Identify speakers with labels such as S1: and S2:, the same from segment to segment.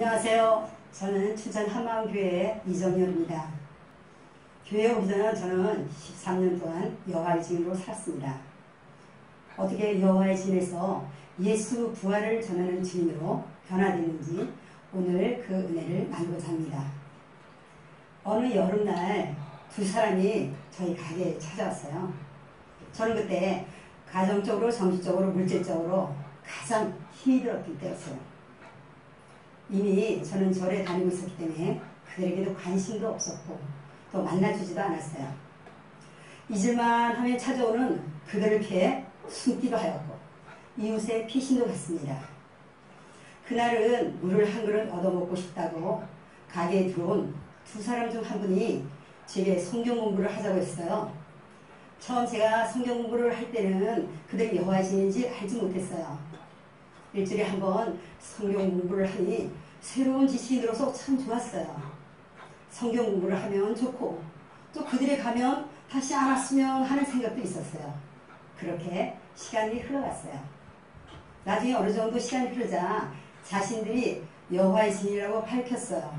S1: 안녕하세요. 저는 춘천 한마음교회 이정열입니다. 교회에 오기 전에 저는 13년 동안 여호와의 증인으로 살았습니다. 어떻게 여호와의 증인에서 예수 부활을 전하는 증인으로 변화됐는지 오늘 그 은혜를 나누고자 합니다. 어느 여름날 두 사람이 저희 가게에 찾아왔어요. 저는 그때 가정적으로, 정신적으로, 물질적으로 가장 힘이 들었을 때였어요. 이미 저는 절에 다니고 있었기 때문에 그들에게도 관심도 없었고 또 만나주지도 않았어요. 잊을만 하면 찾아오는 그들을 피해 숨기도 하였고 이웃의 피신도 갔습니다. 그날은 물을 한 그릇 얻어먹고 싶다고 가게에 들어온 두 사람 중 한 분이 제게 성경 공부를 하자고 했어요. 처음 제가 성경 공부를 할 때는 그들이 여호와의 증인인지 알지 못했어요. 일주일에 한 번 성경 공부를 하니 새로운 지식이 들어서 참 좋았어요. 성경 공부를 하면 좋고 또 그들이 가면 다시 안 왔으면 하는 생각도 있었어요. 그렇게 시간이 흘러갔어요. 나중에 어느 정도 시간이 흐르자 자신들이 여호와의 증인이라고 밝혔어요.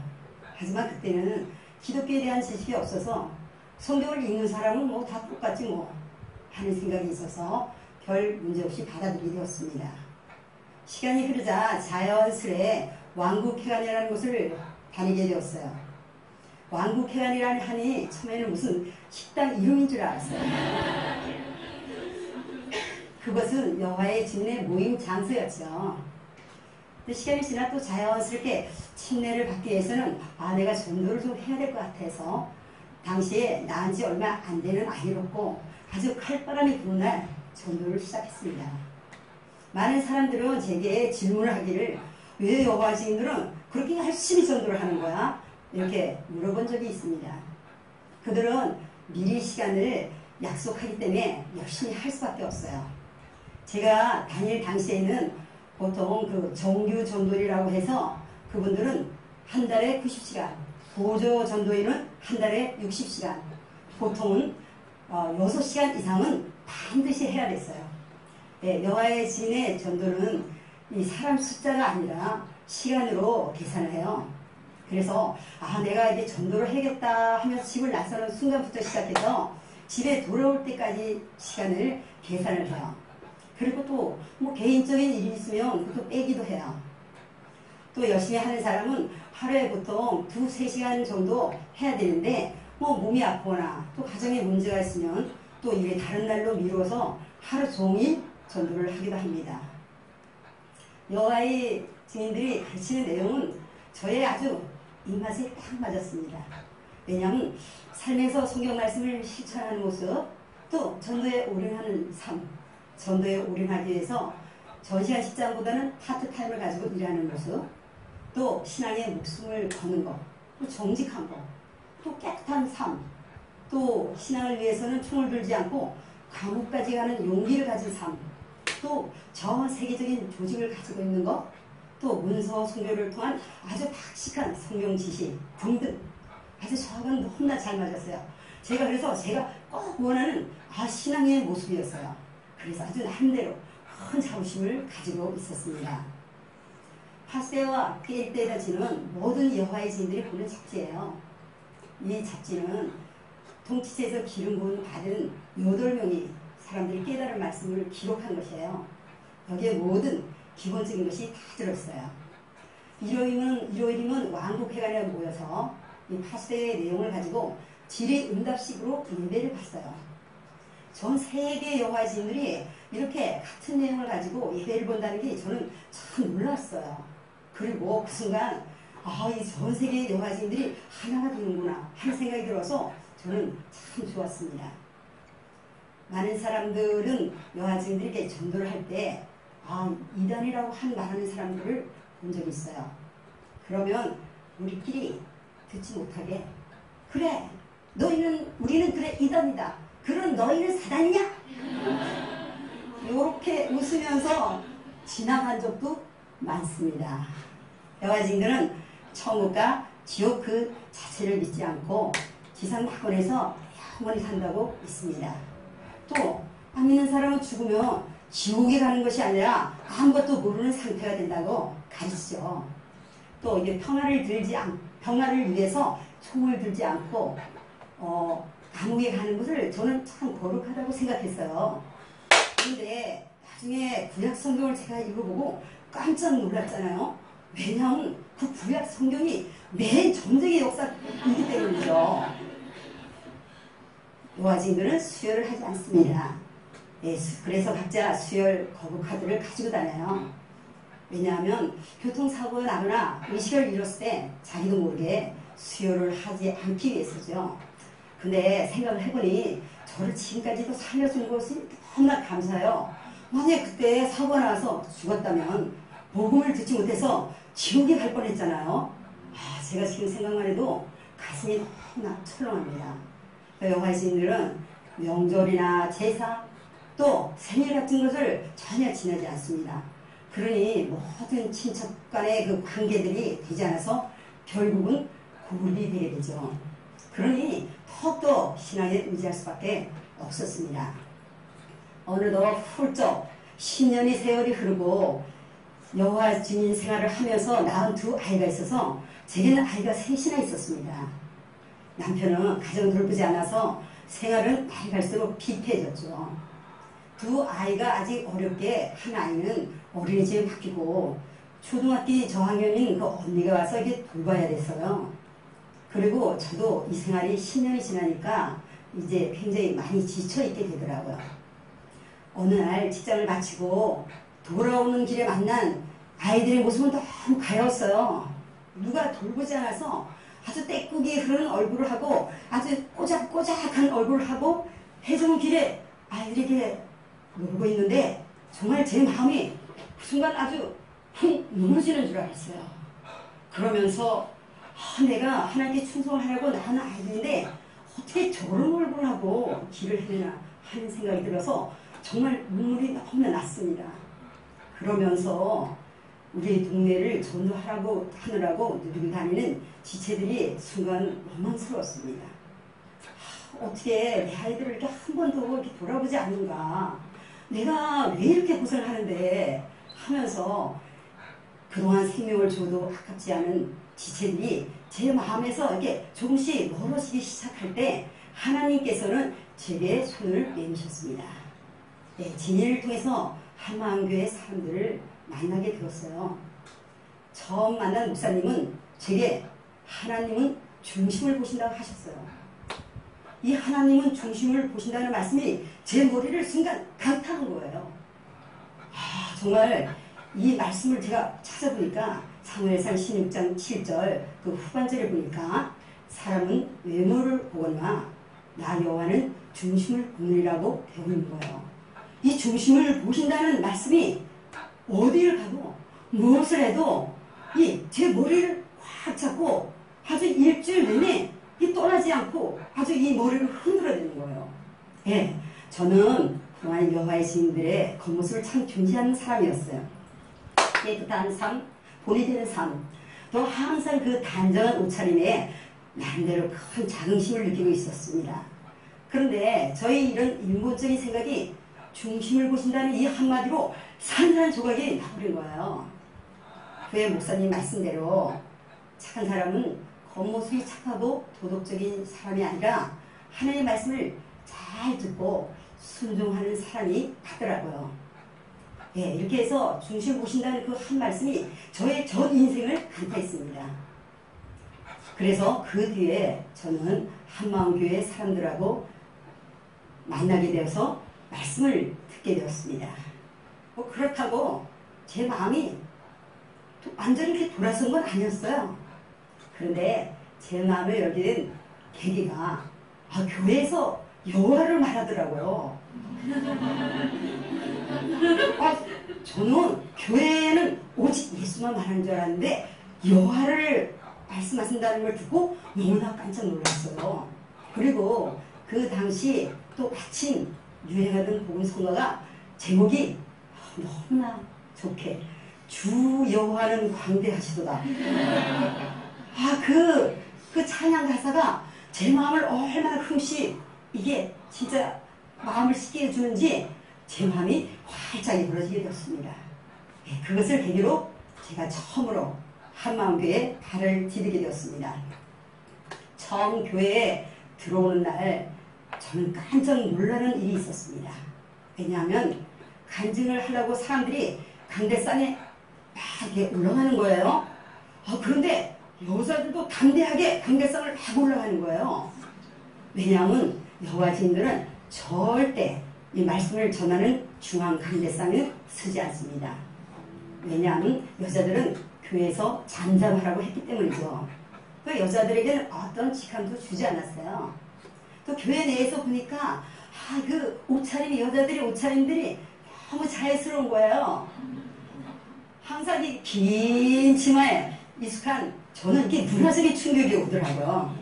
S1: 하지만 그때는 기독교에 대한 지식이 없어서 성경을 읽는 사람은 뭐 다 똑같지 뭐 하는 생각이 있어서 별 문제 없이 받아들이게 되었습니다. 시간이 흐르자 자연스레 왕국회관이라는 곳을 다니게 되었어요. 왕국회관이라니 하니 처음에는 무슨 식당 이름인 줄 알았어요. 그것은 여호와의 증인의 모임 장소였죠. 근데 시간이 지나 또 자연스럽게 침례를 받기 위해서는 내가 전도를 좀 해야 될 것 같아서 당시에 낳은 지 얼마 안 되는 아이였고 아주 칼바람이 부는 날 전도를 시작했습니다. 많은 사람들은 제게 질문을 하기를 왜 여호와 증인들은 그렇게 열심히 전도를 하는 거야? 이렇게 물어본 적이 있습니다. 그들은 미리 시간을 약속하기 때문에 열심히 할 수밖에 없어요. 제가 다닐 당시에는 보통 그 정규 전도리라고 해서 그분들은 한 달에 90시간, 보조 전도인은 한 달에 60시간, 보통은 6시간 이상은 반드시 해야 됐어요. 네, 여호와의 증인의 전도는 이 사람 숫자가 아니라 시간으로 계산을 해요. 그래서 내가 이제 전도를 해야겠다 하면서 집을 나서는 순간부터 시작해서 집에 돌아올 때까지 시간을 계산을 해요. 그리고 또 뭐 개인적인 일이 있으면 그것도 빼기도 해요. 또 열심히 하는 사람은 하루에 보통 2-3시간 정도 해야 되는데 뭐 몸이 아프거나 또 가정에 문제가 있으면 또 이게 다른 날로 미뤄서 하루 종일 전도를 하기도 합니다. 여호와의 증인들이 가르치는 내용은 저의 아주 입맛에 딱 맞았습니다. 왜냐하면 삶에서 성경 말씀을 실천하는 모습, 또 전도에 올인하는 삶, 전도에 올인하기 위해서 전시간 직장보다는 파트타임을 가지고 일하는 모습, 또 신앙의 목숨을 거는 것, 또 정직한 것, 또 깨끗한 삶, 또 신앙을 위해서는 총을 들지 않고 감옥까지 가는 용기를 가진 삶, 또 전 세계적인 조직을 가지고 있는 것, 또 문서 선교를 통한 아주 박식한 성경 지식 등등 아주 저하고는 너무나 잘 맞았어요. 그래서 제가 꼭 원하는 신앙의 모습이었어요. 그래서 아주 나름대로 큰 자부심을 가지고 있었습니다. 파스데와 피엘대에 다지는 모든 여호와의 증인들이 보는 잡지예요. 이 잡지는 통치체에서 기름 부음 받은 8명이 사람들이 깨달은 말씀을 기록한 것이에요. 여기에 모든 기본적인 것이 다 들었어요. 일요일이면 왕국회관에 모여서 이 파스데의 내용을 가지고 질의응답식으로 예배를 봤어요. 전 세계 여호와의 증인들이 이렇게 같은 내용을 가지고 예배를 본다는 게 저는 참 놀랐어요. 그리고 그 순간 이 전 세계 여호와의 증인들이 하나가 되는구나 하는 생각이 들어서 저는 참 좋았습니다. 많은 사람들은 여호와의 증인들에게 전도를 할 때 이단이라고 말하는 사람들을 본 적이 있어요. 그러면 우리끼리 듣지 못하게 그래 우리는 그래 이단이다. 그럼 너희는 사단이냐? 이렇게 웃으면서 지나간 적도 많습니다. 여호와의 증인들은 천국과 지옥 그 자체를 믿지 않고 지상 낙원에서 영원히 산다고 믿습니다. 또 안 믿는 사람은 죽으면 지옥에 가는 것이 아니라 아무것도 모르는 상태가 된다고 가르치죠. 또 이게 평화를 위해서 총을 들지 않고 감옥에 가는 것을 저는 참 거룩하다고 생각했어요. 그런데 나중에 구약 성경을 제가 읽어보고 깜짝 놀랐잖아요. 왜냐하면 그 구약 성경이 맨 전쟁의 역사이기 때문이죠. 여호와증인들은 수혈을 하지 않습니다. 그래서 각자 수혈 거부 카드를 가지고 다녀요. 왜냐하면 교통사고가 나거나 의식을 잃었을 때 자기도 모르게 수혈을 하지 않기 위해서죠. 근데 생각을 해보니 저를 지금까지도 살려준 것이 너무나 감사해요. 만약에 그때 사고가 나서 죽었다면 복음을 듣지 못해서 지옥에 갈 뻔했잖아요. 제가 지금 생각만 해도 가슴이 너무나 철렁합니다. 여호와의 증인들은 명절이나 제사 또 생일 같은 것을 전혀 지내지 않습니다. 그러니 모든 친척 간의 그 관계들이 되지 않아서 결국은 고립이 되게 되죠. 그러니 더욱더 신앙에 의지할 수밖에 없었습니다. 어느덧 훌쩍 10년의 세월이 흐르고 여호와 증인 생활을 하면서 낳은 두 아이가 있어서 제게는 아이가 셋이나 있었습니다. 남편은 가정을 돌보지 않아서 생활은 날이 갈수록 피폐해졌죠. 두 아이가 아직 어렵게 한 아이는 어린이집에 맡기고 초등학교 저학년인 그 언니가 와서 이게 돌봐야 됐어요. 그리고 저도 이 생활이 10년이 지나니까 이제 굉장히 많이 지쳐있게 되더라고요. 어느 날 직장을 마치고 돌아오는 길에 만난 아이들의 모습은 너무 가여웠어요. 누가 돌보지 않아서 아주 떼꾸기 흐르는 얼굴을 하고 아주 꼬작꼬작한 얼굴을 하고 해수문 길에 아이들에게 놀고 있는데 정말 제 마음이 그 순간 아주 훅 무너지는 줄 알았어요. 그러면서 내가 하나님께 충성을 하려고 낳은 아이들인데 어떻게 저런 얼굴을 하고 길을 헤매나 하는 생각이 들어서 정말 눈물이 너무나 났습니다. 그러면서 우리 동네를 전도하느라고 누리고 다니는 지체들이 순간 원망스러웠습니다. 어떻게 내 아이들을 이렇게 한 번도 이렇게 돌아보지 않는가, 내가 왜 이렇게 고생을 하는데 하면서 그동안 생명을 줘도 아깝지 않은 지체들이 제 마음에서 이렇게 조금씩 멀어지기 시작할 때 하나님께서는 제게 손을 내미셨습니다. 진리를 통해서 한마음교회 사람들을 만나게 되었어요. 처음 만난 목사님은 제게 하나님은 중심을 보신다고 하셨어요. 이 하나님은 중심을 보신다는 말씀이 제 머리를 순간 강타한 거예요. 정말 이 말씀을 제가 찾아보니까 사무엘상 16장 7절 그 후반절에 보니까 사람은 외모를 보거나 나 여호와는 중심을 보느니라고 되어 있는 거예요. 이 중심을 보신다는 말씀이 어디를 가도 무엇을 해도 제 머리를 확 잡고 아주 일주일 내내 떠나지 않고 아주 이 머리를 흔들어대는 거예요. 저는 그동안 여호와의 증인들의 겉모습을 참 중시하는 사람이었어요. 깨끗한 삶, 본이 되는 삶, 또 항상 그 단정한 옷차림에 나름대로 큰 자긍심을 느끼고 있었습니다. 그런데 저희 이런 인본적인 생각이 중심을 보신다는 이 한마디로 산산한 조각이 나버린 거예요. 교회 목사님 말씀대로 착한 사람은 겉모습이 착하고 도덕적인 사람이 아니라 하나님의 말씀을 잘 듣고 순종하는 사람이 같더라고요. 이렇게 해서 중심을 보신다는 그 한 말씀이 저의 전 인생을 강타했습니다. 그래서 그 뒤에 저는 한마음교회 사람들하고 만나게 되어서 말씀을 듣게 되었습니다. 그렇다고 제 마음이 완전히 이렇게 돌아선 건 아니었어요. 그런데 제 마음을 열게 된 계기가 교회에서 여호와를 말하더라고요. 저는 교회에는 오직 예수만 말하는 줄 알았는데 여호와를 말씀하신다는 걸 듣고 너무나 깜짝 놀랐어요. 그리고 그 당시 또 마침 유행하던 복음 성가가 제목이 너무나 좋게 주 여호와는 광대하시도다. 그 찬양 가사가 제 마음을 얼마나 흠씨 이게 진짜 마음을 씻게 해주는지 제 마음이 활짝 일어나지게 되었습니다. 그것을 계기로 제가 처음으로 한마음교회에 발을 디디게 되었습니다. 처음 교회에 들어오는 날 저는 깜짝 놀라는 일이 있었습니다. 왜냐하면 간증을 하려고 사람들이 강대상에 막 이렇게 올라가는 거예요. 그런데 여자들도 담대하게 강대상을 막 올라가는 거예요. 왜냐하면 여호와 증인들은 절대 이 말씀을 전하는 중앙 강대상에 서지 않습니다. 왜냐하면 여자들은 교회에서 잠잠하라고 했기 때문이죠. 또 여자들에게는 어떤 직함도 주지 않았어요. 또 교회 내에서 보니까 그 옷차림이 옷차림들이 너무 자연스러운 거예요. 항상 이 긴 치마에 익숙한 저는 이게 문화적인 충격이 오더라고요.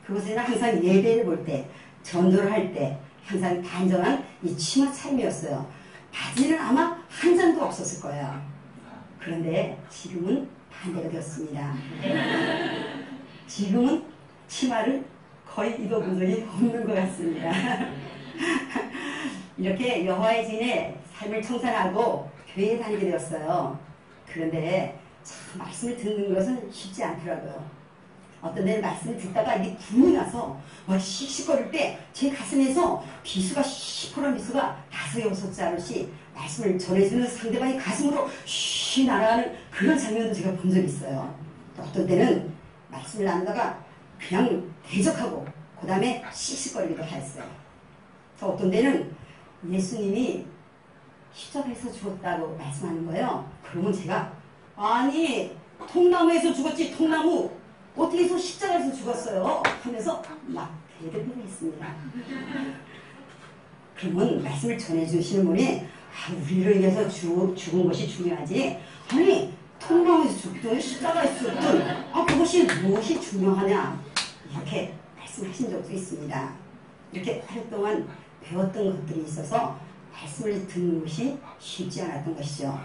S1: 그것은 항상 예배를 볼 때, 전도를 할 때 항상 단정한 이 치마 차림이었어요. 바지는 아마 한 장도 없었을 거예요. 그런데 지금은 반대가 되었습니다. 지금은 치마를 거의 입어본 적이 없는 것 같습니다. 이렇게 여호와의 증인의 삶을 청산하고 교회에 다니게 되었어요. 그런데 참 말씀을 듣는 것은 쉽지 않더라고요. 어떤 데는 말씀을 듣다가 이게 분이 나서 막 씩씩거릴 때 제 가슴에서 비수가 시퍼런 비수가 5, 6자루씩 말씀을 전해주는 상대방의 가슴으로 쉬 날아가는 그런 장면도 제가 본 적이 있어요. 또 어떤 때는 말씀을 나누다가 그냥 대적하고 그 다음에 씩씩거리기도 했어요. 또 어떤 데는 예수님이 십자가에서 죽었다고 말씀하는 거예요. 그러면 제가 아니 통나무에서 죽었지 통나무 어떻게 해서 십자가에서 죽었어요? 하면서 막 대답을 했습니다. 그러면 말씀을 전해주시는 분이 우리를 위해서 죽은 것이 중요하지 아니 통나무에서 죽든 십자가에서 죽든 그것이 무엇이 중요하냐 이렇게 말씀하신 적도 있습니다. 이렇게 오랫동안 배웠던 것들이 있어서 말씀을 듣는 것이 쉽지 않았던 것이죠.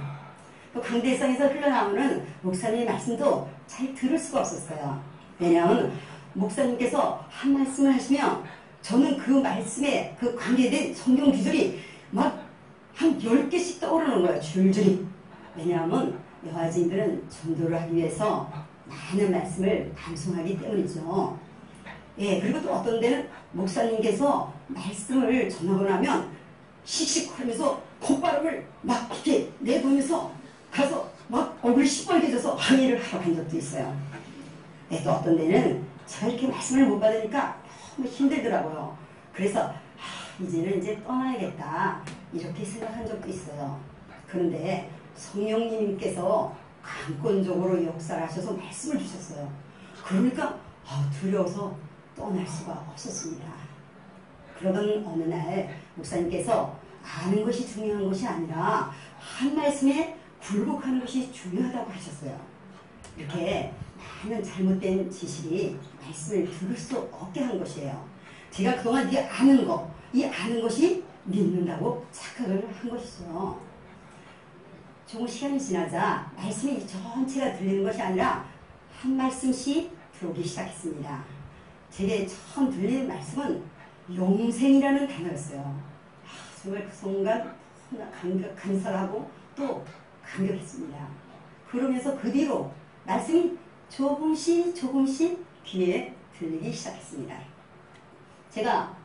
S1: 또 강대상에서 흘러나오는 목사님의 말씀도 잘 들을 수가 없었어요. 왜냐하면 목사님께서 한 말씀을 하시면 저는 그 말씀에 그 관계된 성경 구절이 막 한 10개씩 떠오르는 거예요. 줄줄이. 왜냐하면 여호와 증인들은 전도를 하기 위해서 많은 말씀을 감수하기 때문이죠. 그리고 또 어떤 데는 목사님께서 말씀을 전하고 나면 씩씩거리면서 콧바람을 막 이렇게 내보면서 가서 막 얼굴이 시뻘개져서 항의를 하러 간 적도 있어요. 또 어떤 데는 제가 이렇게 말씀을 못 받으니까 너무 힘들더라고요. 그래서 이제는 이제 떠나야겠다 이렇게 생각한 적도 있어요. 그런데 성령님께서 강권적으로 역사를 하셔서 말씀을 주셨어요. 그러니까 두려워서 떠날 수가 없었습니다. 그러던 어느 날 목사님께서 아는 것이 중요한 것이 아니라 한 말씀에 굴복하는 것이 중요하다고 하셨어요. 이렇게 많은 잘못된 지식이 말씀을 들을 수 없게 한 것이에요. 제가 그동안 이 아는 거, 이 아는 것이 믿는다고 착각을 한 것이죠. 조금 시간이 지나자 말씀이 전체가 들리는 것이 아니라 한 말씀씩 들어오기 시작했습니다. 제게 처음 들리는 말씀은 영생이라는 단어였어요. 정말 그 순간 감사하고 또 감격했습니다. 그러면서 그 뒤로 말씀이 조금씩 귀에 들리기 시작했습니다. 제가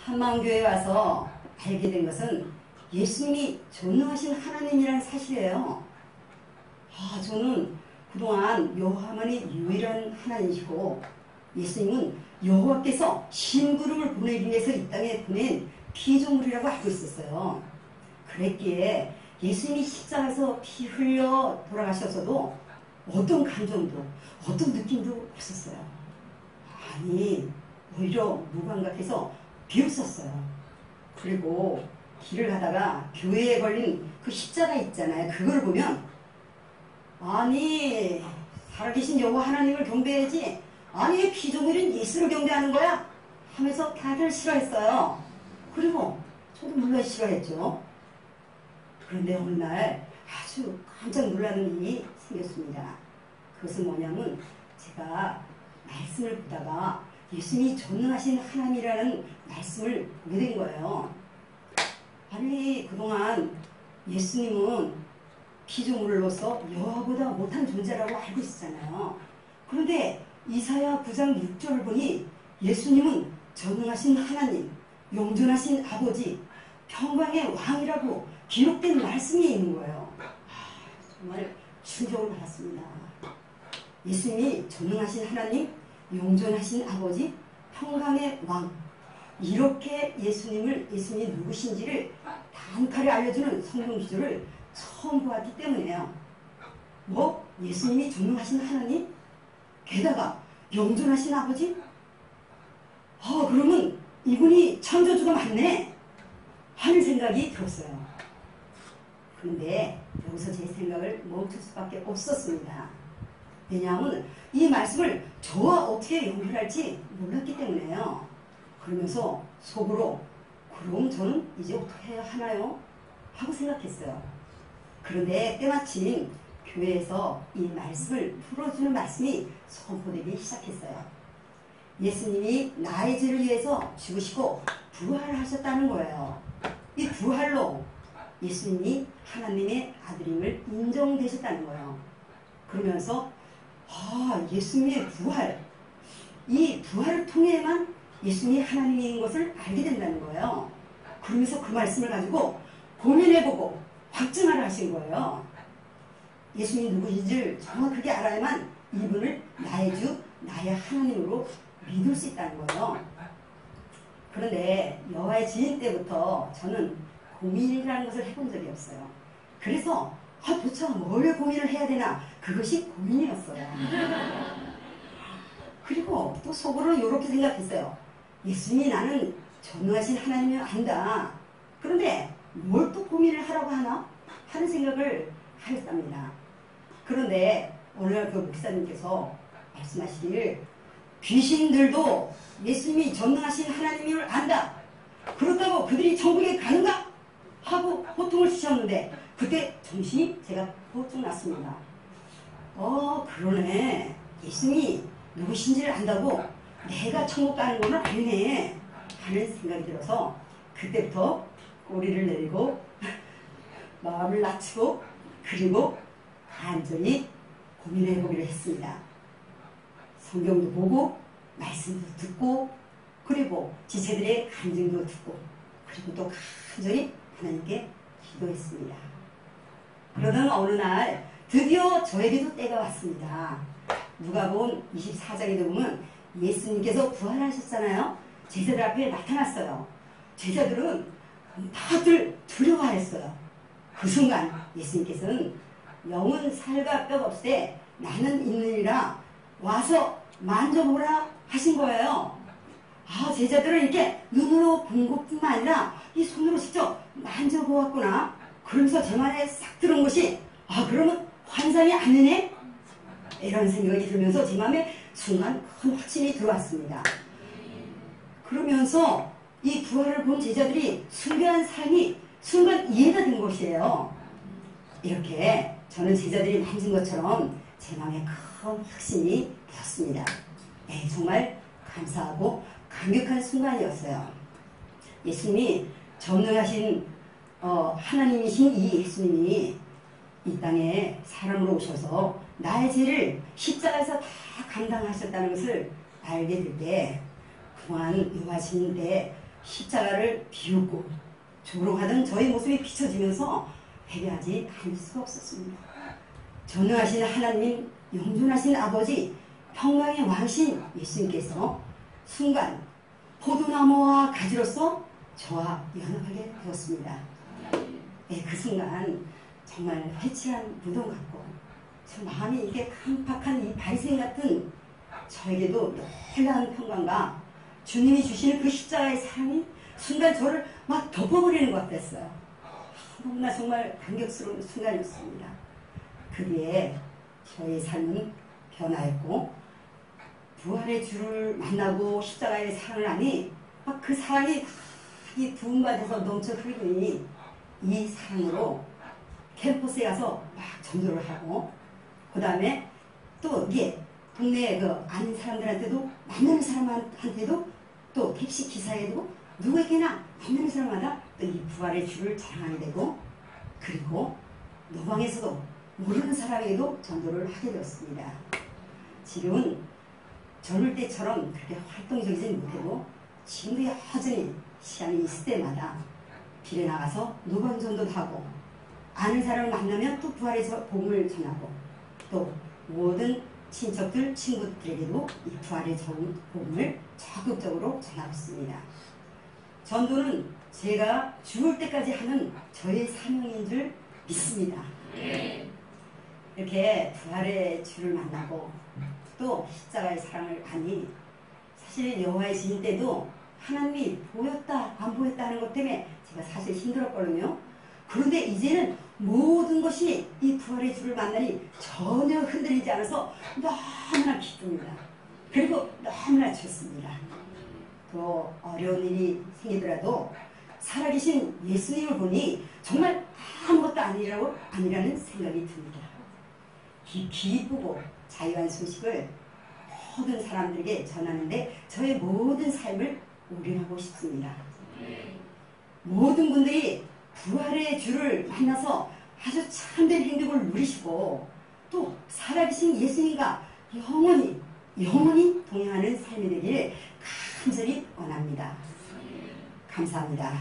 S1: 한마음교회에 와서 알게 된 것은 예수님이 전능하신 하나님이라는 사실이에요. 저는 그동안 여호와만이 유일한 하나님이시고 예수님은 여호와께서 심부름을 보내기 위해서 이 땅에 보낸 피조물이라고 알고 있었어요. 그랬기에 예수님이 십자가에서 피 흘려 돌아가셨어도 어떤 감정도 어떤 느낌도 없었어요. 아니 오히려 무감각해서 비웃었어요. 그리고 길을 가다가 교회에 걸린 그 십자가 있잖아요. 그걸 보면 아니 살아계신 여호와 하나님을 경배해야지 아니 왜 피조물인 예수를 경배하는 거야? 하면서 다들 싫어했어요. 그리고 저도 물론 싫어했죠. 그런데 어느 날 아주 깜짝 놀라는 일이 생겼습니다. 그것은 뭐냐면 제가 말씀을 보다가 예수님이 전능하신 하나님이라는 말씀을 보게 된 거예요. 아니 그동안 예수님은 피조물로서 여호와보다 못한 존재라고 알고 있었잖아요. 그런데 이사야 9장 6절을 보니 예수님은 전능하신 하나님, 영존하신 아버지, 평강의 왕이라고 기록된 말씀이 있는 거예요. 정말 충격을 받았습니다. 예수님이 전능하신 하나님, 영존하신 아버지, 평강의 왕, 이렇게 예수님이 누구신지를 단칼에 알려주는 성경 기조를 처음 보았기 때문이에요. 뭐? 예수님이 전능하신 하나님? 게다가 영존하신 아버지? 그러면 이분이 창조주가 맞네 하는 생각이 들었어요. 그런데 여기서 제 생각을 멈출 수밖에 없었습니다. 왜냐하면 이 말씀을 저와 어떻게 연결할지 몰랐기 때문에요. 그러면서 속으로 그럼 저는 이제 어떻게 해야 하나요? 하고 생각했어요. 그런데 때마침 교회에서 이 말씀을 풀어주는 말씀이 선포되기 시작했어요. 예수님이 나의 죄를 위해서 죽으시고 부활하셨다는 거예요. 이 부활로 예수님이 하나님의 아들임을 인정되셨다는 거예요. 그러면서 예수님의 부활, 이 부활을 통해만 예수님이 하나님인 것을 알게 된다는 거예요. 그러면서 그 말씀을 가지고 고민해보고 확증하라 하신 거예요. 예수님이 누구인지를 정확하게 알아야만 이분을 나의 주, 나의 하나님으로 믿을 수 있다는 거예요. 그런데 여호와의 증인 때부터 저는 고민이라는 것을 해본 적이 없어요. 그래서 도대체 뭘 고민을 해야 되나, 그것이 고민이었어요. 그리고 또 속으로 이렇게 생각했어요. 예수님이 나는 전능하신 하나님을 안다. 그런데 뭘 또 고민을 하라고 하나 하는 생각을 하였답니다. 그런데 오늘 그 목사님께서 말씀하시길 귀신들도 예수님이 전능하신 하나님을 안다. 그렇다고 그들이 천국에 가는가? 하고 호통을 치셨는데 그때 정신이 제가 호통 났습니다. 그러네. 예수님이 누구신지를 안다고 내가 천국 가는 거는 아니네 하는 생각이 들어서 그때부터 꼬리를 내리고 마음을 낮추고 그리고 간절히 고민해 보기로 했습니다. 성경도 보고 말씀도 듣고 그리고 지체들의 간증도 듣고 그리고 또 간절히 하나님께 기도했습니다. 그러다가 어느 날 드디어 저에게도 때가 왔습니다. 누가복음 24장에 보면 예수님께서 부활하셨잖아요. 제자들 앞에 나타났어요. 제자들은 다들 두려워했어요. 그 순간 예수님께서는 영은 살과 뼈가 없으되 나는 있느니라 와서 만져보라 하신 거예요. 제자들은 이렇게 눈으로 본 것뿐만 아니라 이 손으로 직접 만져보았구나. 그러면서 제 말에 싹 들은 것이 그러면 환상이 아니네? 이런 생각이 들면서 제 마음에 순간 큰 확신이 들어왔습니다. 그러면서 이 부활을 본 제자들이 순간 삶이 순간 이해가 된 것이에요. 이렇게 저는 제자들이 만진 것처럼 제 마음에 큰 확신이 되었습니다. 정말 감사하고 감격한 순간이었어요. 예수님이 전능하신 하나님이신 이 예수님이 이 땅에 사람으로 오셔서 나의 죄를 십자가에서 다 감당하셨다는 것을 알게 될 때 그동안 요하신 때 십자가를 비웃고 조롱하던 저의 모습이 비춰지면서 회개하지 않을 수가 없었습니다. 전능하신 하나님, 영존하신 아버지, 평강의 왕신 예수님께서 순간 포도나무와 가지로서 저와 연합하게 되었습니다. 그 순간 정말 회칠한 무덤 같고 저 마음이 이게 깜박한 이 발생 같은 저에게도 놀라운 평강과 주님이 주시는 그 십자가의 사랑이 순간 저를 막 덮어버리는 것 같았어요. 너무나 정말 감격스러운 순간이었습니다. 그 뒤에 저의 삶은 변화했고 부활의 주를 만나고 십자가의 사랑을 하니 막 그 사랑이 이 부흥받아서 넘쳐 흐르니 이 사랑으로 캠퍼스에 가서 막 전도를 하고 그 다음에 또 이게 동네에 그 아는 사람들한테도 만나는 사람한테도 또 택시 기사에도 누구에게나 만나는 사람마다 또 이 부활의 주를 자랑하게 되고 그리고 노방에서도 모르는 사람에게도 전도를 하게 되었습니다. 지금은 젊을 때처럼 그렇게 활동적이진 못해도 지금도 여전히 시간이 있을 때마다 길에 나가서 노방전도도 하고 아는 사람을 만나면 또 부활의 복음을 전하고 또 모든 친척들, 친구들에게도 이 부활의 복음을 적극적으로 전하고 있습니다. 전도는 제가 죽을 때까지 하는 저의 사명인 줄 믿습니다. 이렇게 부활의 주를 만나고 또 십자가의 사랑을 아니 사실 여호와의 증인 때도 하나님이 보였다 안 보였다 하는 것 때문에 제가 사실 힘들었거든요. 그런데 이제는 모든 것이 이 부활의 주를 만나니 전혀 흔들리지 않아서 너무나 기쁩니다. 그리고 너무나 좋습니다. 또 어려운 일이 생기더라도 살아계신 예수님을 보니 정말 아무것도 아니라는 생각이 듭니다. 기쁘고 자유한 소식을 모든 사람들에게 전하는데 저의 모든 삶을 올인하고 싶습니다. 모든 분들이 부활의 주를 만나서 아주 참된 행복을 누리시고 또 살아계신 예수님과 영원히 동행하는 삶이 되기를 간절히 원합니다. 감사합니다.